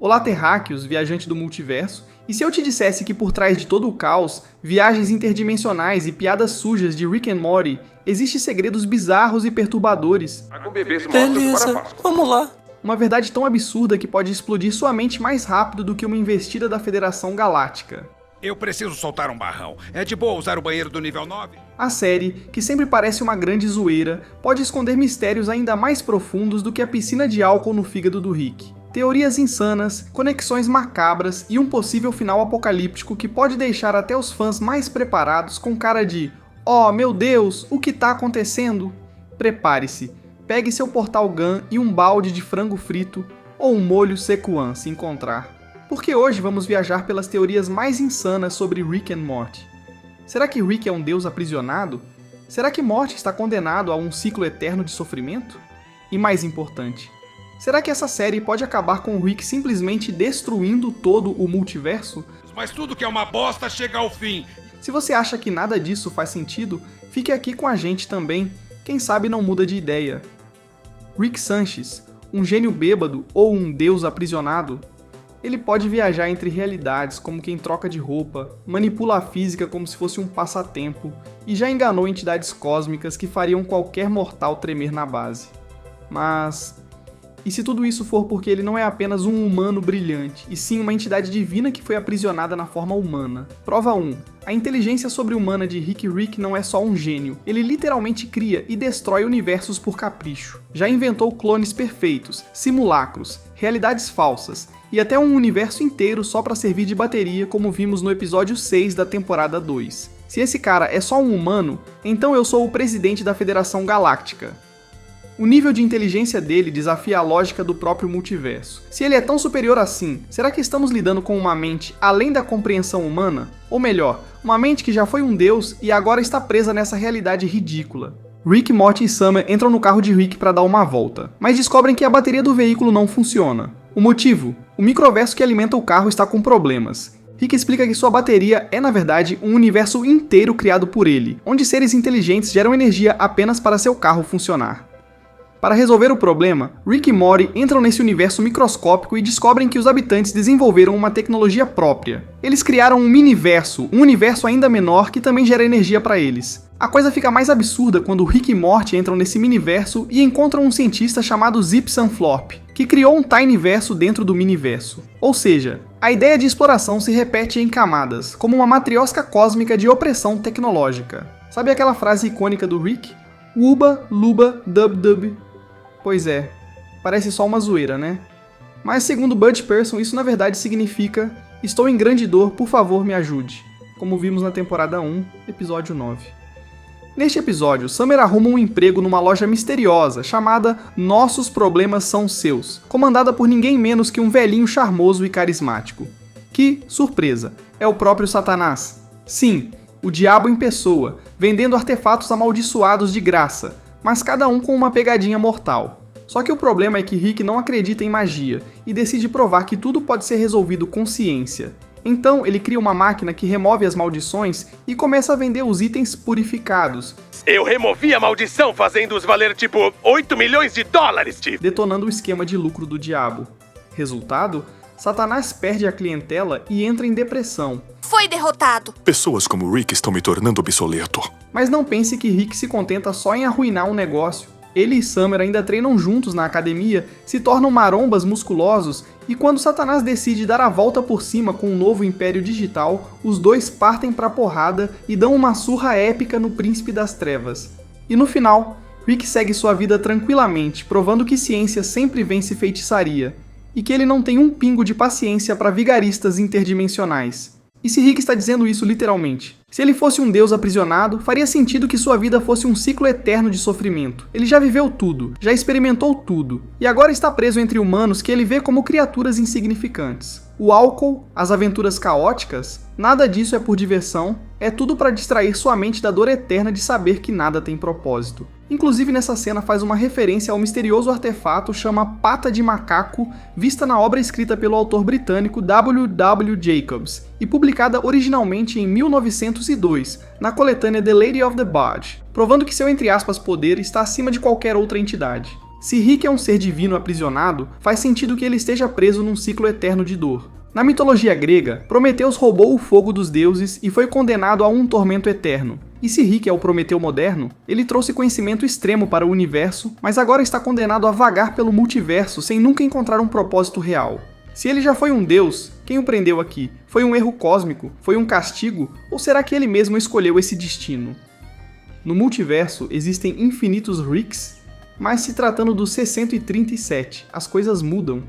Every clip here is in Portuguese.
Olá, terráqueos, viajante do multiverso. E se eu te dissesse que por trás de todo o caos, viagens interdimensionais e piadas sujas de Rick and Morty, existem segredos bizarros e perturbadores? Beleza, vamos lá. Uma verdade tão absurda que pode explodir sua mente mais rápido do que uma investida da Federação Galáctica. Eu preciso soltar um barrão. É de boa usar o banheiro do nível 9? A série, que sempre parece uma grande zoeira, pode esconder mistérios ainda mais profundos do que a piscina de álcool no fígado do Rick. Teorias insanas, conexões macabras e um possível final apocalíptico que pode deixar até os fãs mais preparados com cara de "Oh, meu Deus, o que tá acontecendo?". Prepare-se, pegue seu Portal Gun e um balde de frango frito ou um molho secuan se encontrar. Porque hoje vamos viajar pelas teorias mais insanas sobre Rick and Morty. Será que Rick é um deus aprisionado? Será que Morty está condenado a um ciclo eterno de sofrimento? E mais importante, será que essa série pode acabar com o Rick simplesmente destruindo todo o multiverso? Mas tudo que é uma bosta chega ao fim. Se você acha que nada disso faz sentido, fique aqui com a gente também. Quem sabe não muda de ideia. Rick Sanchez, um gênio bêbado ou um deus aprisionado? Ele pode viajar entre realidades como quem troca de roupa, manipula a física como se fosse um passatempo e já enganou entidades cósmicas que fariam qualquer mortal tremer na base. Mas e se tudo isso for porque ele não é apenas um humano brilhante, e sim uma entidade divina que foi aprisionada na forma humana? Prova 1. A inteligência sobre-humana de Rick não é só um gênio, ele literalmente cria e destrói universos por capricho. Já inventou clones perfeitos, simulacros, realidades falsas, e até um universo inteiro só para servir de bateria, como vimos no episódio 6 da temporada 2. Se esse cara é só um humano, então eu sou o presidente da Federação Galáctica. O nível de inteligência dele desafia a lógica do próprio multiverso. Se ele é tão superior assim, será que estamos lidando com uma mente além da compreensão humana? Ou melhor, uma mente que já foi um deus e agora está presa nessa realidade ridícula. Rick, Morty e Summer entram no carro de Rick para dar uma volta, mas descobrem que a bateria do veículo não funciona. O motivo? O microverso que alimenta o carro está com problemas. Rick explica que sua bateria é, na verdade, um universo inteiro criado por ele, onde seres inteligentes geram energia apenas para seu carro funcionar. Para resolver o problema, Rick e Morty entram nesse universo microscópico e descobrem que os habitantes desenvolveram uma tecnologia própria. Eles criaram um miniverso, um universo ainda menor que também gera energia para eles. A coisa fica mais absurda quando Rick e Morty entram nesse miniverso e encontram um cientista chamado Zip Sunflop, que criou um tinyverso dentro do miniverso. Ou seja, a ideia de exploração se repete em camadas, como uma matriosca cósmica de opressão tecnológica. Sabe aquela frase icônica do Rick? Uba, luba, dub dub. Pois é, parece só uma zoeira, né? Mas segundo Bud Person, isso na verdade significa "Estou em grande dor, por favor me ajude", como vimos na temporada 1, episódio 9. Neste episódio, Summer arruma um emprego numa loja misteriosa chamada Nossos Problemas São Seus, comandada por ninguém menos que um velhinho charmoso e carismático. Que, surpresa, é o próprio Satanás. Sim, o diabo em pessoa, vendendo artefatos amaldiçoados de graça, mas cada um com uma pegadinha mortal. Só que o problema é que Rick não acredita em magia e decide provar que tudo pode ser resolvido com ciência. Então ele cria uma máquina que remove as maldições e começa a vender os itens purificados. Eu removi a maldição fazendo-os valer tipo 8 milhões de dólares, Steve! Detonando o esquema de lucro do diabo. Resultado? Satanás perde a clientela e entra em depressão. Foi derrotado! Pessoas como Rick estão me tornando obsoleto. Mas não pense que Rick se contenta só em arruinar um negócio. Ele e Summer ainda treinam juntos na academia, se tornam marombas musculosos, e quando Satanás decide dar a volta por cima com um novo império digital, os dois partem pra porrada e dão uma surra épica no Príncipe das Trevas. E no final, Rick segue sua vida tranquilamente, provando que ciência sempre vence feitiçaria, e que ele não tem um pingo de paciência para vigaristas interdimensionais. E se Rick está dizendo isso literalmente? Se ele fosse um deus aprisionado, faria sentido que sua vida fosse um ciclo eterno de sofrimento. Ele já viveu tudo, já experimentou tudo, e agora está preso entre humanos que ele vê como criaturas insignificantes. O álcool, as aventuras caóticas, nada disso é por diversão, é tudo para distrair sua mente da dor eterna de saber que nada tem propósito. Inclusive nessa cena faz uma referência ao misterioso artefato chama Pata de Macaco, vista na obra escrita pelo autor britânico W. W. Jacobs e publicada originalmente em 1902, na coletânea The Lady of the Bard, provando que seu entre aspas poder está acima de qualquer outra entidade. Se Rick é um ser divino aprisionado, faz sentido que ele esteja preso num ciclo eterno de dor. Na mitologia grega, Prometeus roubou o fogo dos deuses e foi condenado a um tormento eterno. E se Rick é o Prometeu moderno, ele trouxe conhecimento extremo para o universo, mas agora está condenado a vagar pelo multiverso sem nunca encontrar um propósito real. Se ele já foi um deus, quem o prendeu aqui? Foi um erro cósmico? Foi um castigo? Ou será que ele mesmo escolheu esse destino? No multiverso existem infinitos Ricks, mas se tratando do C-137, as coisas mudam.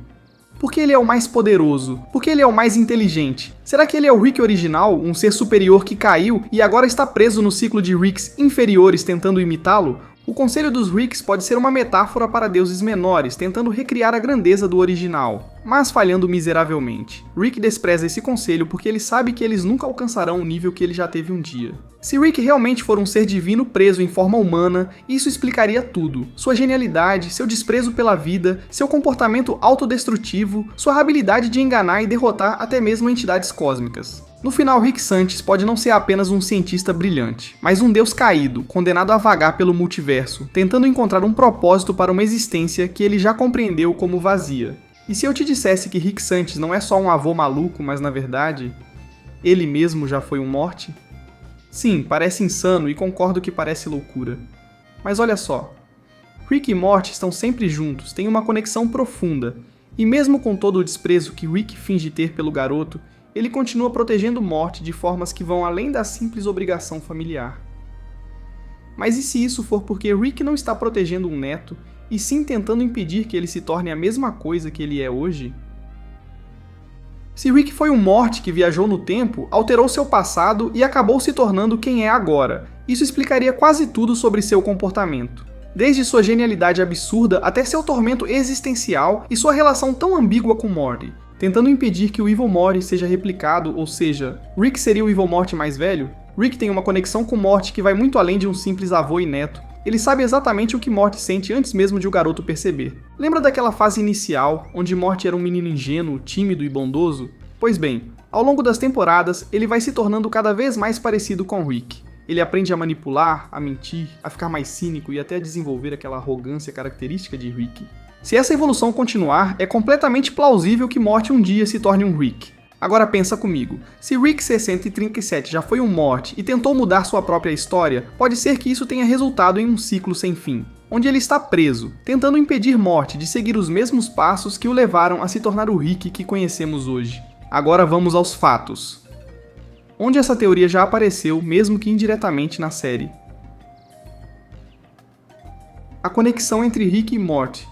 Por que ele é o mais poderoso? Por que ele é o mais inteligente? Será que ele é o Rick original, um ser superior que caiu e agora está preso no ciclo de Ricks inferiores tentando imitá-lo? O Conselho dos Ricks pode ser uma metáfora para deuses menores, tentando recriar a grandeza do original, mas falhando miseravelmente. Rick despreza esse conselho porque ele sabe que eles nunca alcançarão o nível que ele já teve um dia. Se Rick realmente for um ser divino preso em forma humana, isso explicaria tudo. Sua genialidade, seu desprezo pela vida, seu comportamento autodestrutivo, sua habilidade de enganar e derrotar até mesmo entidades cósmicas. No final, Rick Sanchez pode não ser apenas um cientista brilhante, mas um deus caído, condenado a vagar pelo multiverso, tentando encontrar um propósito para uma existência que ele já compreendeu como vazia. E se eu te dissesse que Rick Sanchez não é só um avô maluco, mas na verdade, ele mesmo já foi um Morty? Sim, parece insano e concordo que parece loucura. Mas olha só, Rick e Morty estão sempre juntos, têm uma conexão profunda, e mesmo com todo o desprezo que Rick finge ter pelo garoto, ele continua protegendo Morty de formas que vão além da simples obrigação familiar. Mas e se isso for porque Rick não está protegendo um neto, e sim tentando impedir que ele se torne a mesma coisa que ele é hoje? Se Rick foi um Morty que viajou no tempo, alterou seu passado e acabou se tornando quem é agora, isso explicaria quase tudo sobre seu comportamento. Desde sua genialidade absurda até seu tormento existencial e sua relação tão ambígua com Morty, tentando impedir que o Evil Morty seja replicado, ou seja, Rick seria o Evil Morty mais velho? Rick tem uma conexão com Morty que vai muito além de um simples avô e neto. Ele sabe exatamente o que Morty sente antes mesmo de o garoto perceber. Lembra daquela fase inicial, onde Morty era um menino ingênuo, tímido e bondoso? Pois bem, ao longo das temporadas, ele vai se tornando cada vez mais parecido com Rick. Ele aprende a manipular, a mentir, a ficar mais cínico e até a desenvolver aquela arrogância característica de Rick. Se essa evolução continuar, é completamente plausível que Morty um dia se torne um Rick. Agora pensa comigo, se Rick C-137 já foi um Morty e tentou mudar sua própria história, pode ser que isso tenha resultado em um ciclo sem fim, onde ele está preso, tentando impedir Morty de seguir os mesmos passos que o levaram a se tornar o Rick que conhecemos hoje. Agora vamos aos fatos. Onde essa teoria já apareceu, mesmo que indiretamente na série. A conexão entre Rick e Morty.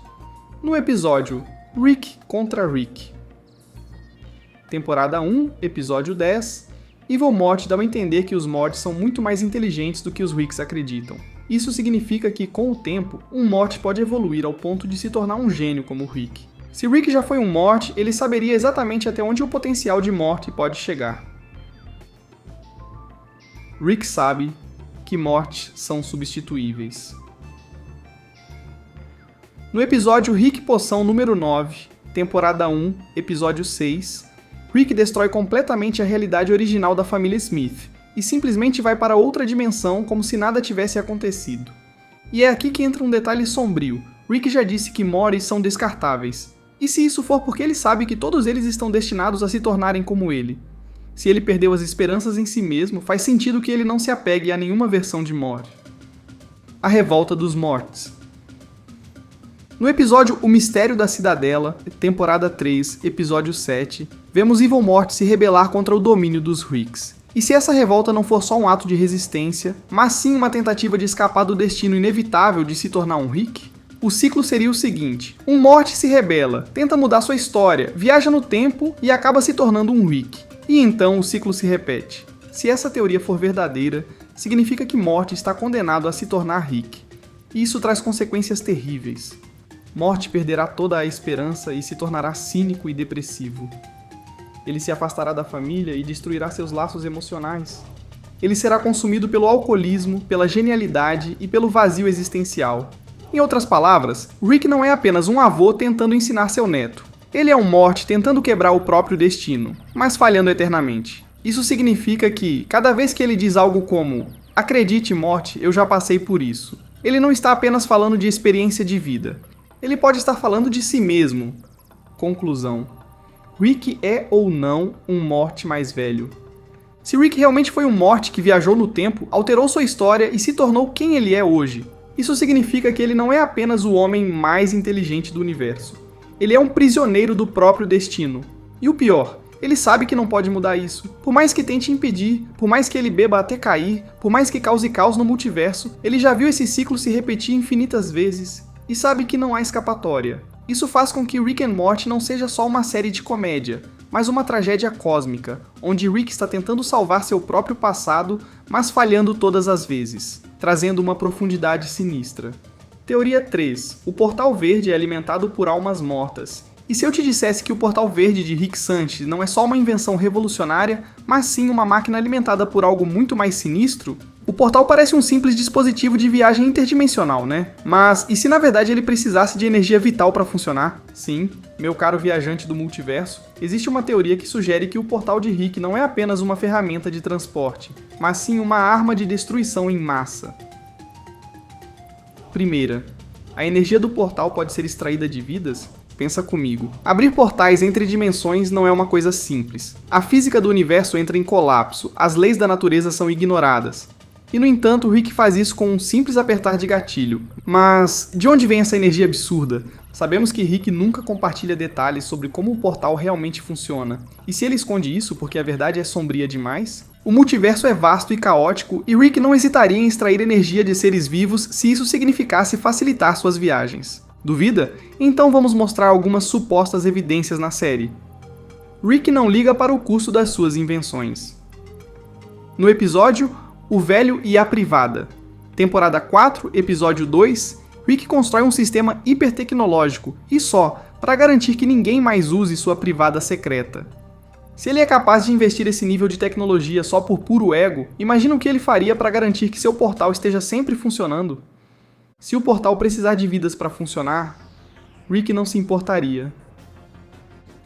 No episódio Rick contra Rick. Temporada 1, episódio 10, Evil Morty dá a entender que os Mortys são muito mais inteligentes do que os Ricks acreditam. Isso significa que, com o tempo, um Morty pode evoluir ao ponto de se tornar um gênio como o Rick. Se Rick já foi um Morty, ele saberia exatamente até onde o potencial de Morty pode chegar. Rick sabe que Mortys são substituíveis. No episódio Rick Poção número 9, temporada 1, episódio 6, Rick destrói completamente a realidade original da família Smith e simplesmente vai para outra dimensão como se nada tivesse acontecido. E é aqui que entra um detalhe sombrio. Rick já disse que Mortys são descartáveis. E se isso for porque ele sabe que todos eles estão destinados a se tornarem como ele? Se ele perdeu as esperanças em si mesmo, faz sentido que ele não se apegue a nenhuma versão de Morty. A revolta dos Mortys. No episódio O Mistério da Cidadela, temporada 3, episódio 7, vemos Evil Morty se rebelar contra o domínio dos Ricks. E se essa revolta não for só um ato de resistência, mas sim uma tentativa de escapar do destino inevitável de se tornar um Rick? O ciclo seria o seguinte: um Morty se rebela, tenta mudar sua história, viaja no tempo e acaba se tornando um Rick. E então o ciclo se repete. Se essa teoria for verdadeira, significa que Morty está condenado a se tornar Rick. E isso traz consequências terríveis. Morty perderá toda a esperança e se tornará cínico e depressivo. Ele se afastará da família e destruirá seus laços emocionais. Ele será consumido pelo alcoolismo, pela genialidade e pelo vazio existencial. Em outras palavras, Rick não é apenas um avô tentando ensinar seu neto. Ele é um Morty tentando quebrar o próprio destino, mas falhando eternamente. Isso significa que, cada vez que ele diz algo como "Acredite, Morty, eu já passei por isso", ele não está apenas falando de experiência de vida. Ele pode estar falando de si mesmo. Conclusão. Rick é ou não um Morty mais velho? Se Rick realmente foi um Morty que viajou no tempo, alterou sua história e se tornou quem ele é hoje, isso significa que ele não é apenas o homem mais inteligente do universo. Ele é um prisioneiro do próprio destino. E o pior, ele sabe que não pode mudar isso. Por mais que tente impedir, por mais que ele beba até cair, por mais que cause caos no multiverso, ele já viu esse ciclo se repetir infinitas vezes e sabe que não há escapatória. Isso faz com que Rick and Morty não seja só uma série de comédia, mas uma tragédia cósmica, onde Rick está tentando salvar seu próprio passado, mas falhando todas as vezes, trazendo uma profundidade sinistra. Teoria 3. O Portal Verde é alimentado por almas mortas. E se eu te dissesse que o Portal Verde de Rick Sanchez não é só uma invenção revolucionária, mas sim uma máquina alimentada por algo muito mais sinistro? O portal parece um simples dispositivo de viagem interdimensional, né? Mas e se na verdade ele precisasse de energia vital para funcionar? Sim, meu caro viajante do multiverso, existe uma teoria que sugere que o portal de Rick não é apenas uma ferramenta de transporte, mas sim uma arma de destruição em massa. Primeira, a energia do portal pode ser extraída de vidas? Pensa comigo. Abrir portais entre dimensões não é uma coisa simples. A física do universo entra em colapso, as leis da natureza são ignoradas. E no entanto, Rick faz isso com um simples apertar de gatilho. Mas de onde vem essa energia absurda? Sabemos que Rick nunca compartilha detalhes sobre como o portal realmente funciona. E se ele esconde isso porque a verdade é sombria demais? O multiverso é vasto e caótico, e Rick não hesitaria em extrair energia de seres vivos se isso significasse facilitar suas viagens. Duvida? Então vamos mostrar algumas supostas evidências na série. Rick não liga para o custo das suas invenções. No episódio O Velho e a Privada, temporada 4, episódio 2, Rick constrói um sistema hipertecnológico e só, para garantir que ninguém mais use sua privada secreta. Se ele é capaz de investir esse nível de tecnologia só por puro ego, imagina o que ele faria para garantir que seu portal esteja sempre funcionando. Se o portal precisar de vidas para funcionar, Rick não se importaria.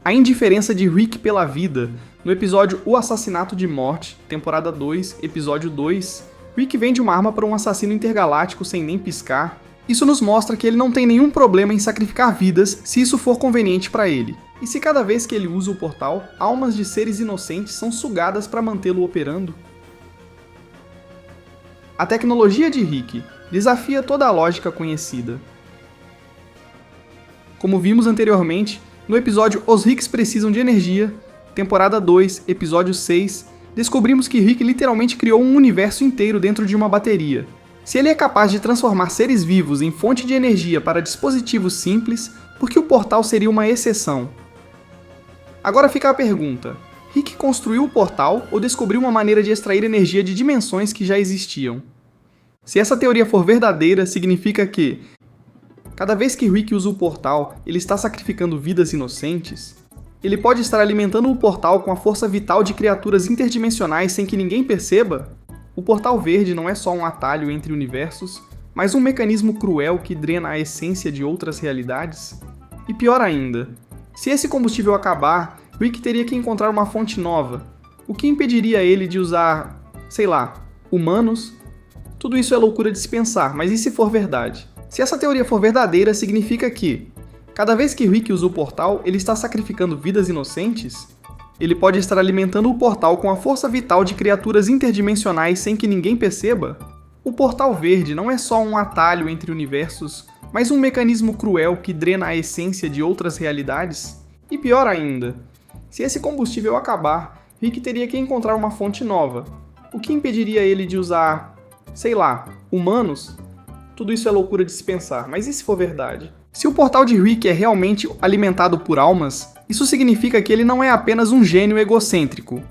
A indiferença de Rick pela vida. No episódio O Assassinato de Morty, temporada 2, episódio 2, Rick vende uma arma para um assassino intergaláctico sem nem piscar. Isso nos mostra que ele não tem nenhum problema em sacrificar vidas se isso for conveniente para ele. E se cada vez que ele usa o portal, almas de seres inocentes são sugadas para mantê-lo operando? A tecnologia de Rick desafia toda a lógica conhecida. Como vimos anteriormente, no episódio Os Ricks Precisam de Energia, temporada 2, episódio 6, descobrimos que Rick literalmente criou um universo inteiro dentro de uma bateria. Se ele é capaz de transformar seres vivos em fonte de energia para dispositivos simples, por que o portal seria uma exceção? Agora fica a pergunta: Rick construiu o portal ou descobriu uma maneira de extrair energia de dimensões que já existiam? Se essa teoria for verdadeira, significa que, cada vez que Rick usa o portal, ele está sacrificando vidas inocentes? Ele pode estar alimentando o portal com a força vital de criaturas interdimensionais sem que ninguém perceba? O Portal Verde não é só um atalho entre universos, mas um mecanismo cruel que drena a essência de outras realidades? E pior ainda, se esse combustível acabar, Rick teria que encontrar uma fonte nova. O que impediria ele de usar, sei lá, humanos? Tudo isso é loucura de se pensar, mas e se for verdade? Se essa teoria for verdadeira, significa que, cada vez que Rick usa o portal, ele está sacrificando vidas inocentes? Ele pode estar alimentando o portal com a força vital de criaturas interdimensionais sem que ninguém perceba? O Portal Verde não é só um atalho entre universos, mas um mecanismo cruel que drena a essência de outras realidades? E pior ainda, se esse combustível acabar, Rick teria que encontrar uma fonte nova. O que impediria ele de usar, sei lá, humanos? Tudo isso é loucura de se pensar, mas e se for verdade? Se o portal de Rick é realmente alimentado por almas, isso significa que ele não é apenas um gênio egocêntrico.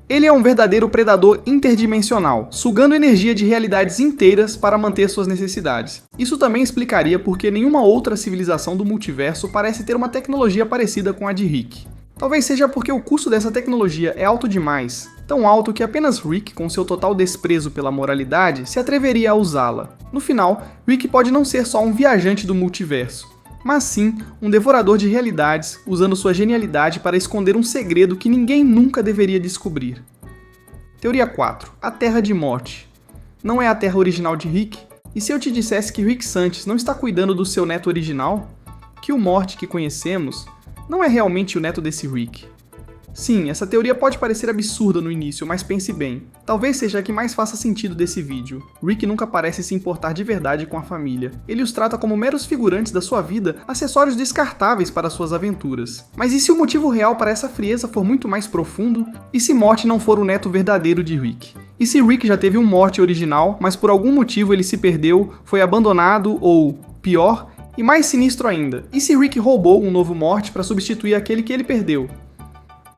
Ele é um verdadeiro predador interdimensional, sugando energia de realidades inteiras para manter suas necessidades. Isso também explicaria por que nenhuma outra civilização do multiverso parece ter uma tecnologia parecida com a de Rick. Talvez seja porque o custo dessa tecnologia é alto demais, tão alto que apenas Rick, com seu total desprezo pela moralidade, se atreveria a usá-la. No final, Rick pode não ser só um viajante do multiverso, mas sim um devorador de realidades, usando sua genialidade para esconder um segredo que ninguém nunca deveria descobrir. Teoria 4. A Terra de Morty. Não é a Terra original de Rick? E se eu te dissesse que Rick Sanchez não está cuidando do seu neto original? que o Morty que conhecemos não é realmente o neto desse Rick. Sim, essa teoria pode parecer absurda no início, mas pense bem. Talvez seja a que mais faça sentido desse vídeo. Rick nunca parece se importar de verdade com a família. Ele os trata como meros figurantes da sua vida, acessórios descartáveis para suas aventuras. Mas e se o motivo real para essa frieza for muito mais profundo? E se Morty não for o neto verdadeiro de Rick? E se Rick já teve um Morty original, mas por algum motivo ele se perdeu, foi abandonado ou, pior, e mais sinistro ainda, e se Rick roubou um novo Morty para substituir aquele que ele perdeu?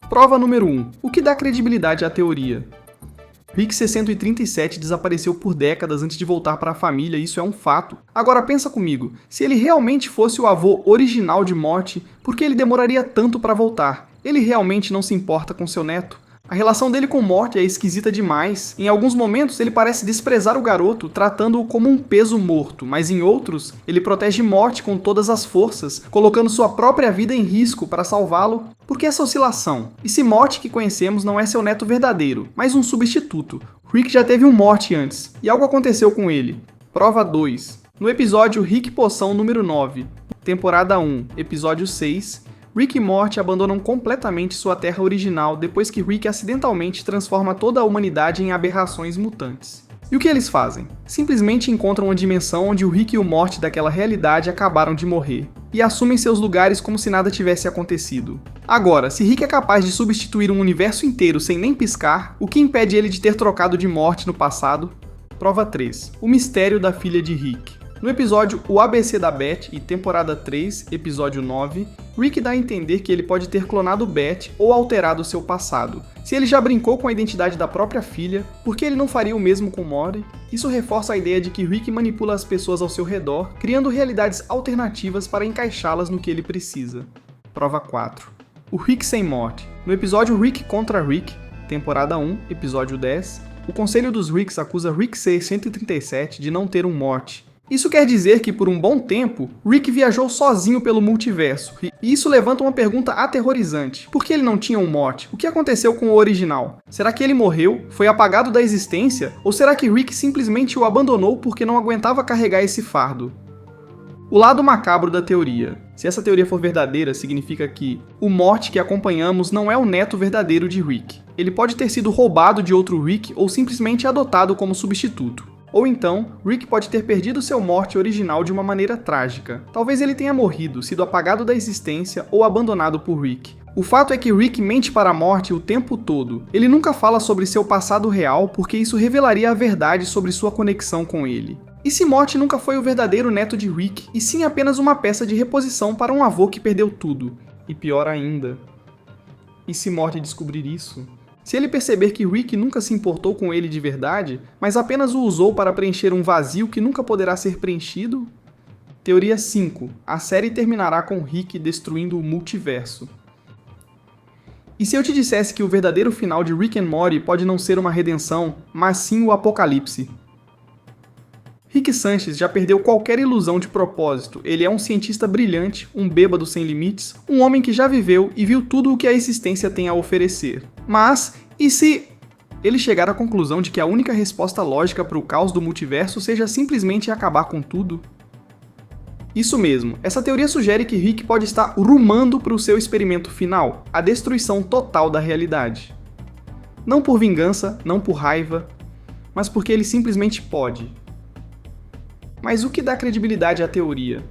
Prova número 1. O que dá credibilidade à teoria? Rick C-137 desapareceu por décadas antes de voltar para a família, isso é um fato. Agora pensa comigo, se ele realmente fosse o avô original de Morty, por que ele demoraria tanto para voltar? Ele realmente não se importa com seu neto? A relação dele com Morty é esquisita demais. Em alguns momentos ele parece desprezar o garoto, tratando-o como um peso morto, mas em outros, ele protege Morty com todas as forças, colocando sua própria vida em risco para salvá-lo. Por que essa oscilação? E se Morty que conhecemos não é seu neto verdadeiro, mas um substituto? Rick já teve um Morty antes, e algo aconteceu com ele. Prova 2. No episódio Rick Poção número 9, temporada 1, episódio 6, Rick e Morty abandonam completamente sua terra original depois que Rick acidentalmente transforma toda a humanidade em aberrações mutantes. E o que eles fazem? Simplesmente encontram uma dimensão onde o Rick e o Morty daquela realidade acabaram de morrer, e assumem seus lugares como se nada tivesse acontecido. Agora, se Rick é capaz de substituir um universo inteiro sem nem piscar, o que impede ele de ter trocado de Morty no passado? Prova 3. O mistério da filha de Rick. No episódio O ABC da Beth e temporada 3, episódio 9, Rick dá a entender que ele pode ter clonado Beth ou alterado seu passado. Se ele já brincou com a identidade da própria filha, por que ele não faria o mesmo com Morty? Isso reforça a ideia de que Rick manipula as pessoas ao seu redor, criando realidades alternativas para encaixá-las no que ele precisa. Prova 4. O Rick sem Morty. No episódio Rick contra Rick, temporada 1, episódio 10, o Conselho dos Ricks acusa Rick C-137 de não ter um Morty. Isso quer dizer que, por um bom tempo, Rick viajou sozinho pelo multiverso, e isso levanta uma pergunta aterrorizante. Por que ele não tinha um Morty? O que aconteceu com o original? Será que ele morreu? Foi apagado da existência? Ou será que Rick simplesmente o abandonou porque não aguentava carregar esse fardo? O lado macabro da teoria. Se essa teoria for verdadeira, significa que o Morty que acompanhamos não é o neto verdadeiro de Rick. Ele pode ter sido roubado de outro Rick ou simplesmente adotado como substituto. Ou então, Rick pode ter perdido seu Morty original de uma maneira trágica. Talvez ele tenha morrido, sido apagado da existência ou abandonado por Rick. O fato é que Rick mente para a Morty o tempo todo. Ele nunca fala sobre seu passado real porque isso revelaria a verdade sobre sua conexão com ele. E se Morty nunca foi o verdadeiro neto de Rick, e sim apenas uma peça de reposição para um avô que perdeu tudo? E pior ainda, e se Morty descobrir isso? Se ele perceber que Rick nunca se importou com ele de verdade, mas apenas o usou para preencher um vazio que nunca poderá ser preenchido? Teoria 5. A série terminará com Rick destruindo o multiverso. E se eu te dissesse que o verdadeiro final de Rick and Morty pode não ser uma redenção, mas sim o apocalipse? Rick Sanchez já perdeu qualquer ilusão de propósito. Ele é um cientista brilhante, um bêbado sem limites, um homem que já viveu e viu tudo o que a existência tem a oferecer. Mas, e se ele chegar à conclusão de que a única resposta lógica para o caos do multiverso seja simplesmente acabar com tudo? Isso mesmo, essa teoria sugere que Rick pode estar rumando para o seu experimento final, a destruição total da realidade. Não por vingança, não por raiva, mas porque ele simplesmente pode. Mas o que dá credibilidade à teoria?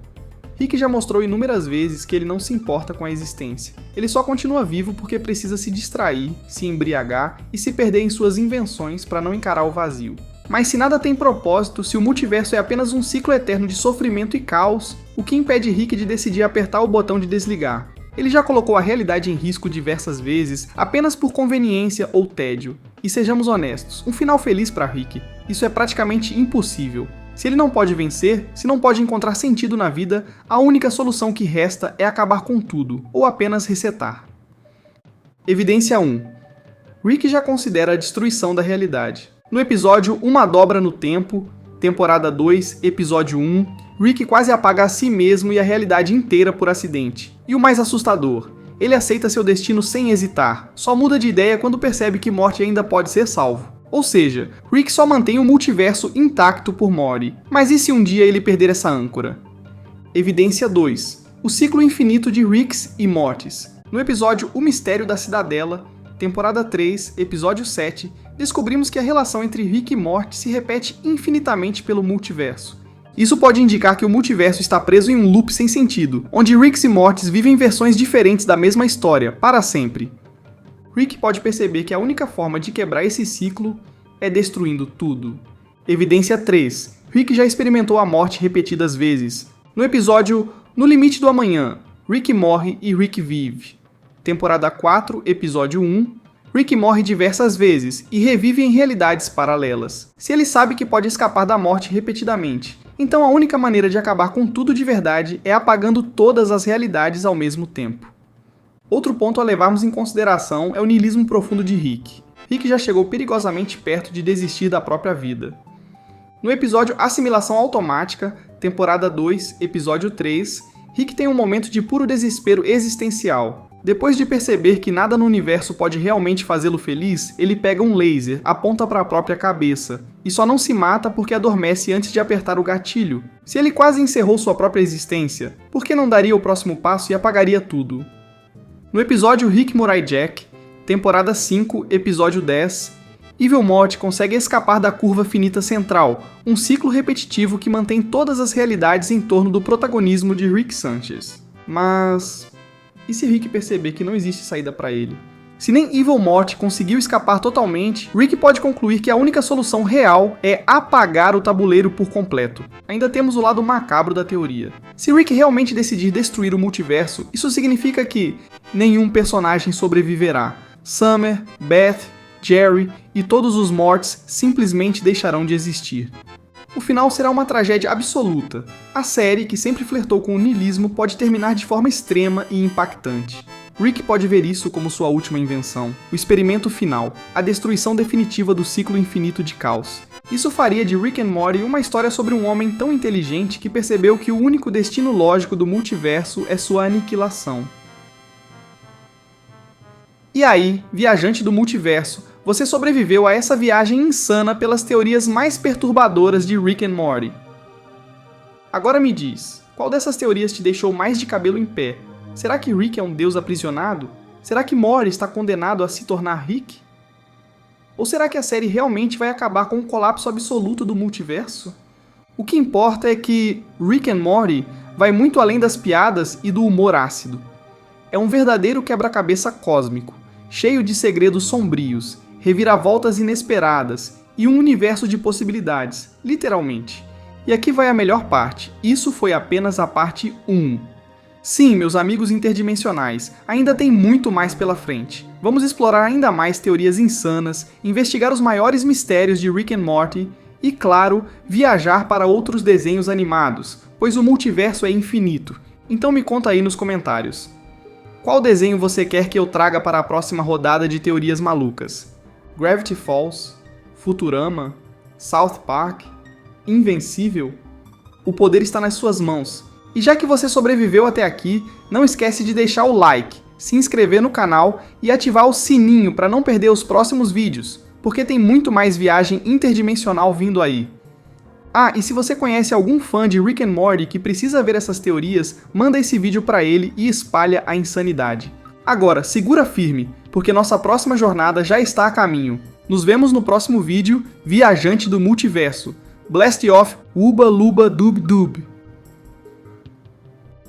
Rick já mostrou inúmeras vezes que ele não se importa com a existência. Ele só continua vivo porque precisa se distrair, se embriagar e se perder em suas invenções para não encarar o vazio. Mas se nada tem propósito, se o multiverso é apenas um ciclo eterno de sofrimento e caos, o que impede Rick de decidir apertar o botão de desligar? Ele já colocou a realidade em risco diversas vezes, apenas por conveniência ou tédio. E sejamos honestos, um final feliz para Rick, isso é praticamente impossível. Se ele não pode vencer, se não pode encontrar sentido na vida, a única solução que resta é acabar com tudo, ou apenas resetar. Evidência 1. Rick já considera a destruição da realidade. No episódio Uma Dobra no Tempo, temporada 2, episódio 1, Rick quase apaga a si mesmo e a realidade inteira por acidente. E o mais assustador, ele aceita seu destino sem hesitar, só muda de ideia quando percebe que Morty ainda pode ser salvo. Ou seja, Rick só mantém o multiverso intacto por Morty. Mas e se um dia ele perder essa âncora? Evidência 2. O ciclo infinito de Ricks e Mortys. No episódio O Mistério da Cidadela, temporada 3, episódio 7, descobrimos que a relação entre Rick e Morty se repete infinitamente pelo multiverso. Isso pode indicar que o multiverso está preso em um loop sem sentido, onde Ricks e Mortys vivem versões diferentes da mesma história, para sempre. Rick pode perceber que a única forma de quebrar esse ciclo é destruindo tudo. Evidência 3. Rick já experimentou a morte repetidas vezes. No episódio No Limite do Amanhã, Rick morre e Rick vive. Temporada 4, episódio 1, Rick morre diversas vezes e revive em realidades paralelas. Se ele sabe que pode escapar da morte repetidamente, então a única maneira de acabar com tudo de verdade é apagando todas as realidades ao mesmo tempo. Outro ponto a levarmos em consideração é o niilismo profundo de Rick. Rick já chegou perigosamente perto de desistir da própria vida. No episódio Assimilação Automática, temporada 2, episódio 3, Rick tem um momento de puro desespero existencial. Depois de perceber que nada no universo pode realmente fazê-lo feliz, ele pega um laser, aponta para a própria cabeça, e só não se mata porque adormece antes de apertar o gatilho. Se ele quase encerrou sua própria existência, por que não daria o próximo passo e apagaria tudo? No episódio Rick Morai Jack, temporada 5, episódio 10, Evil Morty consegue escapar da curva finita central, um ciclo repetitivo que mantém todas as realidades em torno do protagonismo de Rick Sanchez. Mas e se Rick perceber que não existe saída para ele? Se nem Evil Morty conseguiu escapar totalmente, Rick pode concluir que a única solução real é apagar o tabuleiro por completo. Ainda temos o lado macabro da teoria. Se Rick realmente decidir destruir o multiverso, isso significa que nenhum personagem sobreviverá. Summer, Beth, Jerry e todos os Mortys simplesmente deixarão de existir. O final será uma tragédia absoluta. A série, que sempre flertou com o niilismo, pode terminar de forma extrema e impactante. Rick pode ver isso como sua última invenção, o experimento final, a destruição definitiva do ciclo infinito de caos. Isso faria de Rick and Morty uma história sobre um homem tão inteligente que percebeu que o único destino lógico do multiverso é sua aniquilação. E aí, viajante do multiverso, você sobreviveu a essa viagem insana pelas teorias mais perturbadoras de Rick and Morty. Agora me diz, qual dessas teorias te deixou mais de cabelo em pé? Será que Rick é um deus aprisionado? Será que Morty está condenado a se tornar Rick? Ou será que a série realmente vai acabar com o colapso absoluto do multiverso? O que importa é que Rick and Morty vai muito além das piadas e do humor ácido. É um verdadeiro quebra-cabeça cósmico, cheio de segredos sombrios, reviravoltas inesperadas e um universo de possibilidades, literalmente. E aqui vai a melhor parte, isso foi apenas a parte 1. Sim, meus amigos interdimensionais, ainda tem muito mais pela frente. Vamos explorar ainda mais teorias insanas, investigar os maiores mistérios de Rick and Morty e, claro, viajar para outros desenhos animados, pois o multiverso é infinito. Então me conta aí nos comentários. Qual desenho você quer que eu traga para a próxima rodada de teorias malucas? Gravity Falls? Futurama? South Park? Invencível? O poder está nas suas mãos. E já que você sobreviveu até aqui, não esquece de deixar o like, se inscrever no canal e ativar o sininho para não perder os próximos vídeos, porque tem muito mais viagem interdimensional vindo aí. Ah, e se você conhece algum fã de Rick and Morty que precisa ver essas teorias, manda esse vídeo para ele e espalha a insanidade. Agora, segura firme, porque nossa próxima jornada já está a caminho. Nos vemos no próximo vídeo, Viajante do Multiverso. Blast off, Uba Luba Dub Dub.